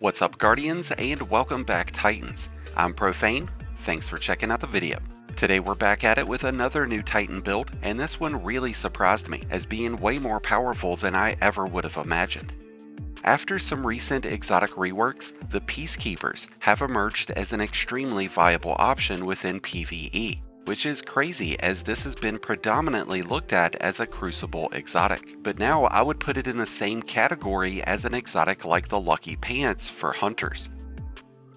What's up, Guardians, and welcome back, Titans. I'm Profane, thanks for checking out the video. Today we're back at it with another new Titan build, and this one really surprised me as being way more powerful than I ever would have imagined. After some recent exotic reworks, the Peacekeepers have emerged as an extremely viable option within PvE, which is crazy as this has been predominantly looked at as a Crucible exotic. But now I would put it in the same category as an exotic like the Lucky Pants for hunters.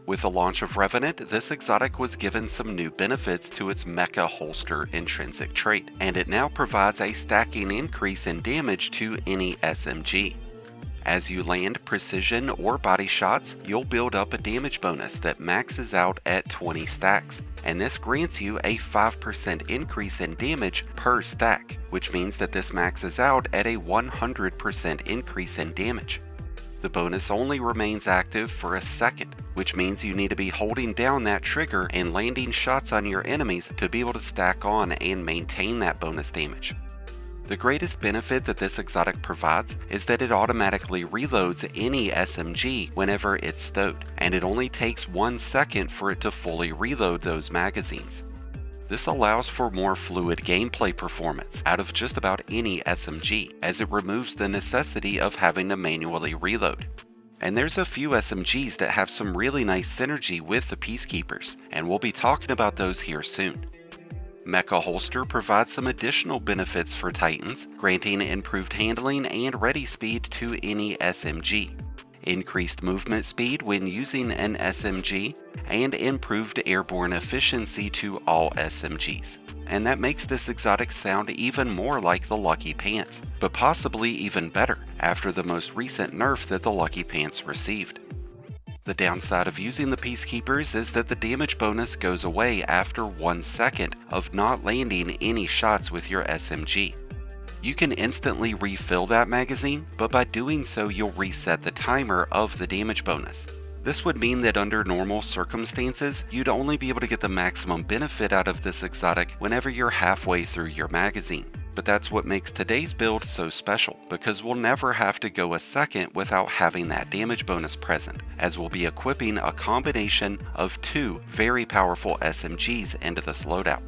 With the launch of Revenant, this exotic was given some new benefits to its Mecha Holster intrinsic trait, and it now provides a stacking increase in damage to any SMG. As you land precision or body shots, you'll build up a damage bonus that maxes out at 20 stacks, and this grants you a 5% increase in damage per stack, which means that this maxes out at a 100% increase in damage. The bonus only remains active for a second, which means you need to be holding down that trigger and landing shots on your enemies to be able to stack on and maintain that bonus damage. The greatest benefit that this exotic provides is that it automatically reloads any SMG whenever it's stowed, and it only takes 1 second for it to fully reload those magazines. This allows for more fluid gameplay performance out of just about any SMG, as it removes the necessity of having to manually reload. And there's a few SMGs that have some really nice synergy with the Peacekeepers, and we'll be talking about those here soon. Mecha Holster provides some additional benefits for Titans, granting improved handling and ready speed to any SMG, increased movement speed when using an SMG, and improved airborne efficiency to all SMGs. And that makes this exotic sound even more like the Lucky Pants, but possibly even better after the most recent nerf that the Lucky Pants received. The downside of using the Peacekeepers is that the damage bonus goes away after 1 second of not landing any shots with your SMG. You can instantly refill that magazine, but by doing so you'll reset the timer of the damage bonus. This would mean that under normal circumstances, you'd only be able to get the maximum benefit out of this exotic whenever you're halfway through your magazine. But that's what makes today's build so special, because we'll never have to go a second without having that damage bonus present, as we'll be equipping a combination of 2 very powerful SMGs into this loadout.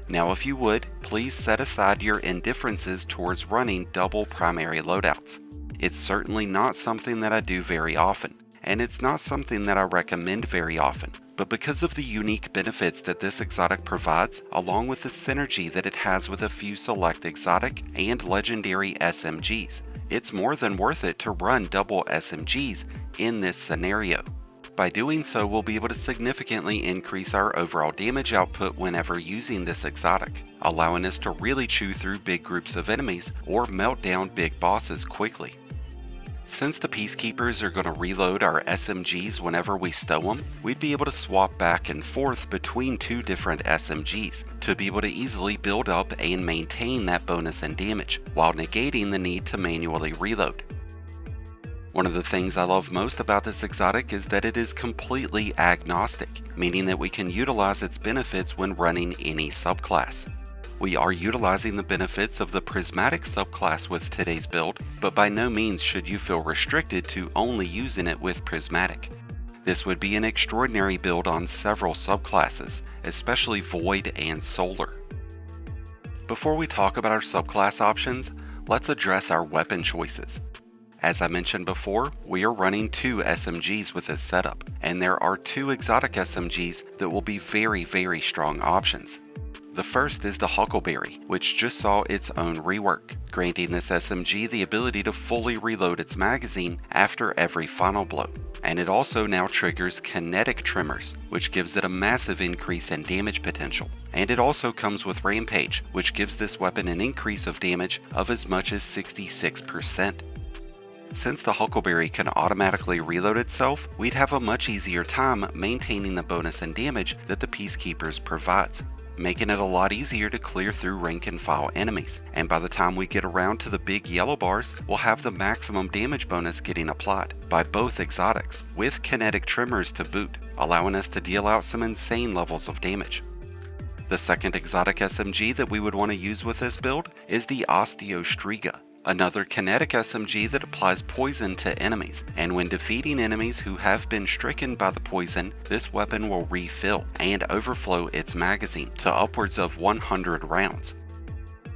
Now if you would, please set aside your indifferences towards running double primary loadouts. It's certainly not something that I do very often, and it's not something that I recommend very often. But because of the unique benefits that this exotic provides, along with the synergy that it has with a few select exotic and legendary SMGs, it's more than worth it to run double SMGs in this scenario. By doing so, we'll be able to significantly increase our overall damage output whenever using this exotic, allowing us to really chew through big groups of enemies or melt down big bosses quickly. Since the Peacekeepers are going to reload our SMGs whenever we stow them, we'd be able to swap back and forth between 2 different SMGs to be able to easily build up and maintain that bonus and damage, while negating the need to manually reload. One of the things I love most about this exotic is that it is completely agnostic, meaning that we can utilize its benefits when running any subclass. We are utilizing the benefits of the Prismatic subclass with today's build, but by no means should you feel restricted to only using it with Prismatic. This would be an extraordinary build on several subclasses, especially Void and Solar. Before we talk about our subclass options, let's address our weapon choices. As I mentioned before, we are running 2 SMGs with this setup, and there are 2 exotic SMGs that will be very strong options. The first is the Huckleberry, which just saw its own rework, granting this SMG the ability to fully reload its magazine after every final blow. And it also now triggers kinetic tremors, which gives it a massive increase in damage potential. And it also comes with Rampage, which gives this weapon an increase of damage of as much as 66%. Since the Huckleberry can automatically reload itself, we'd have a much easier time maintaining the bonus and damage that the Peacekeepers provides, making it a lot easier to clear through rank and file enemies, and by the time we get around to the big yellow bars, we'll have the maximum damage bonus getting applied by both exotics, with kinetic tremors to boot, allowing us to deal out some insane levels of damage. The second exotic SMG that we would want to use with this build is the Osteostriga, Another kinetic SMG that applies poison to enemies, and when defeating enemies who have been stricken by the poison, this weapon will refill and overflow its magazine to upwards of 100 rounds.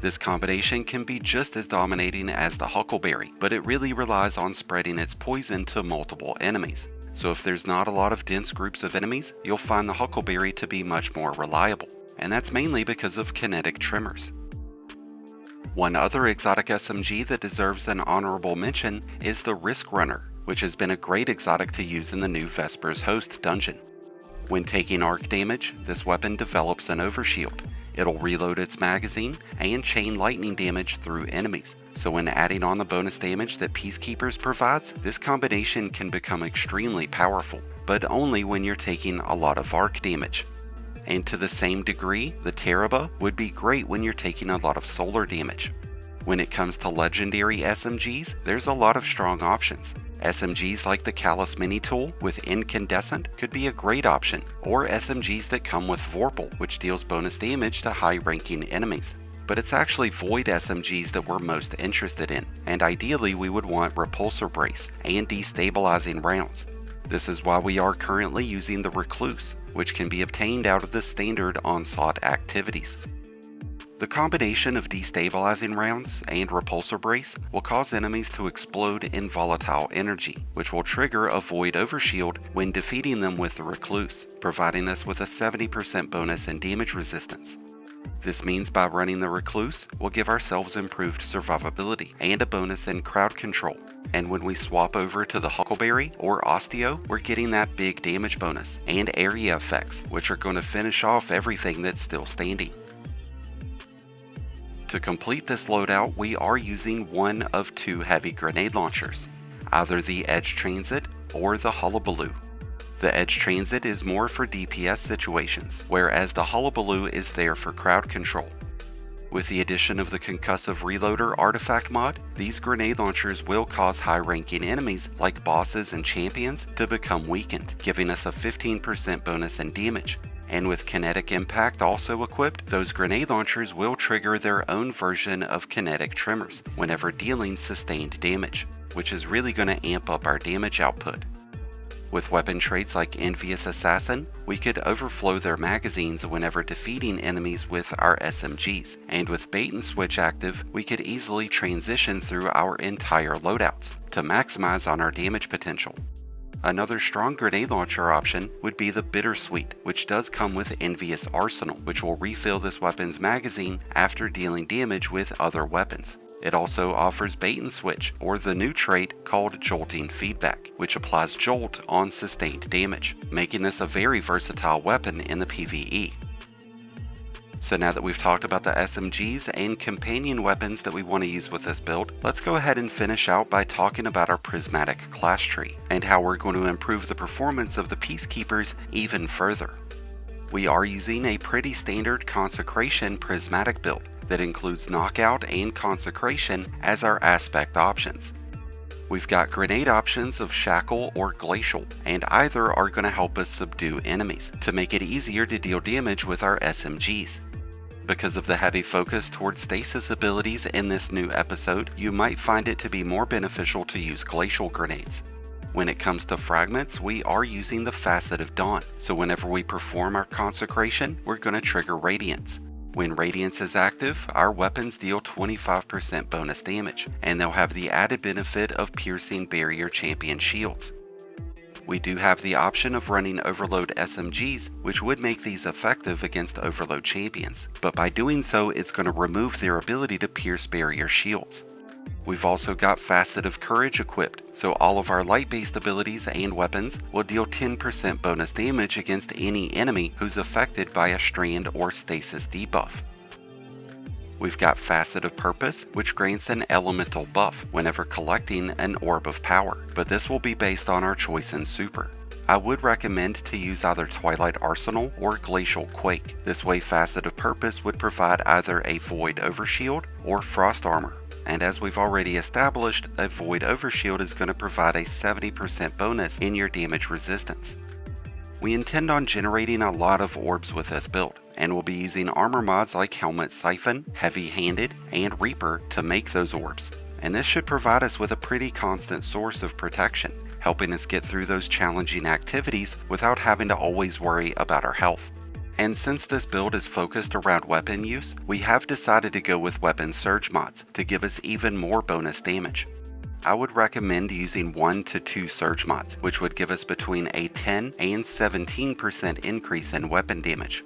This combination can be just as dominating as the Huckleberry, but it really relies on spreading its poison to multiple enemies. So if there's not a lot of dense groups of enemies, you'll find the Huckleberry to be much more reliable, and that's mainly because of kinetic tremors. One other exotic SMG that deserves an honorable mention is the Risk Runner, which has been a great exotic to use in the new Vespers Host dungeon. When taking arc damage, this weapon develops an overshield. It'll reload its magazine and chain lightning damage through enemies, so when adding on the bonus damage that Peacekeepers provides, this combination can become extremely powerful, but only when you're taking a lot of arc damage. And to the same degree, the Teraba would be great when you're taking a lot of solar damage. When it comes to legendary SMGs, there's a lot of strong options. SMGs like the Callus Mini Tool with Incandescent could be a great option, or SMGs that come with Vorpal, which deals bonus damage to high-ranking enemies. But it's actually Void SMGs that we're most interested in, and ideally we would want Repulsor Brace and Destabilizing Rounds. This is why we are currently using the Recluse, which can be obtained out of the standard Onslaught activities. The combination of Destabilizing Rounds and Repulsor Brace will cause enemies to explode in volatile energy, which will trigger a Void Overshield when defeating them with the Recluse, providing us with a 70% bonus in damage resistance. This means by running the Recluse, we'll give ourselves improved survivability and a bonus in crowd control. And when we swap over to the Huckleberry or Osteo, we're getting that big damage bonus and area effects, which are going to finish off everything that's still standing. To complete this loadout, we are using one of two heavy grenade launchers, either the Edge Transit or the Hullabaloo. The Edge Transit is more for DPS situations, whereas the Hullabaloo is there for crowd control. With the addition of the Concussive Reloader artifact mod, these grenade launchers will cause high-ranking enemies like bosses and champions to become weakened, giving us a 15% bonus in damage. And with Kinetic Impact also equipped, those grenade launchers will trigger their own version of kinetic tremors whenever dealing sustained damage, which is really going to amp up our damage output. With weapon traits like Envious Assassin, we could overflow their magazines whenever defeating enemies with our SMGs, and with Bait and Switch active, we could easily transition through our entire loadouts to maximize on our damage potential. Another strong grenade launcher option would be the Bittersweet, which does come with Envious Arsenal, which will refill this weapon's magazine after dealing damage with other weapons. It also offers Bait and Switch, or the new trait called Jolting Feedback, which applies Jolt on sustained damage, making this a very versatile weapon in the PvE. So now that we've talked about the SMGs and companion weapons that we want to use with this build, let's go ahead and finish out by talking about our Prismatic class tree, and how we're going to improve the performance of the Peacekeepers even further. We are using a pretty standard Consecration Prismatic build that includes Knockout and Consecration as our aspect options. We've got grenade options of Shackle or Glacial, and either are going to help us subdue enemies to make it easier to deal damage with our SMGs. Because of the heavy focus towards stasis abilities in this new episode, you might find it to be more beneficial to use Glacial grenades. When it comes to Fragments, we are using the Facet of Dawn, so whenever we perform our Consecration, we're going to trigger Radiance. When Radiance is active, our weapons deal 25% bonus damage, and they'll have the added benefit of piercing barrier champion shields. We do have the option of running Overload SMGs, which would make these effective against Overload champions, but by doing so, it's going to remove their ability to pierce barrier shields. We've also got Facet of Courage equipped, so all of our light-based abilities and weapons will deal 10% bonus damage against any enemy who's affected by a Strand or Stasis debuff. We've got Facet of Purpose, which grants an elemental buff whenever collecting an Orb of Power, but this will be based on our choice in Super. I would recommend to use either Twilight Arsenal or Glacial Quake. This way Facet of Purpose would provide either a Void Overshield or Frost Armor. And as we've already established, a Void Overshield is going to provide a 70% bonus in your damage resistance. We intend on generating a lot of orbs with this build, and we'll be using armor mods like Helmet Siphon, Heavy Handed, and Reaper to make those orbs. and this should provide us with a pretty constant source of protection, helping us get through those challenging activities without having to always worry about our health. And since this build is focused around weapon use, we have decided to go with weapon surge mods to give us even more bonus damage. I would recommend using 1 to 2 surge mods, which would give us between a 10 and 17% increase in weapon damage.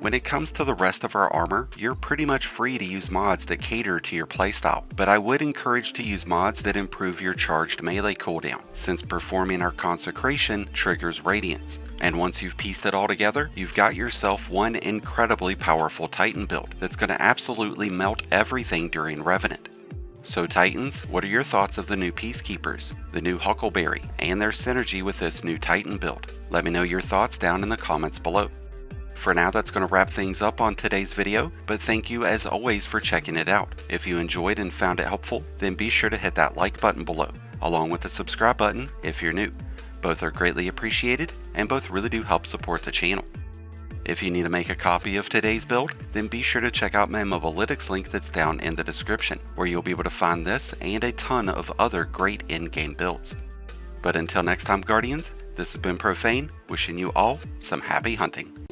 When it comes to the rest of our armor, you're pretty much free to use mods that cater to your playstyle, but I would encourage to use mods that improve your charged melee cooldown, since performing our consecration triggers radiance. And once you've pieced it all together, you've got yourself one incredibly powerful Titan build that's going to absolutely melt everything during Revenant. So Titans, what are your thoughts of the new Peacekeepers, the new Huckleberry, and their synergy with this new Titan build? Let me know your thoughts down in the comments below. For now, that's going to wrap things up on today's video, but thank you as always for checking it out. If you enjoyed and found it helpful, then be sure to hit that like button below, along with the subscribe button if you're new. Both are greatly appreciated, and both really do help support the channel. If you need to make a copy of today's build, then be sure to check out my Mobalytics link that's down in the description, where you'll be able to find this and a ton of other great in-game builds. But until next time, Guardians, this has been Profane, wishing you all some happy hunting.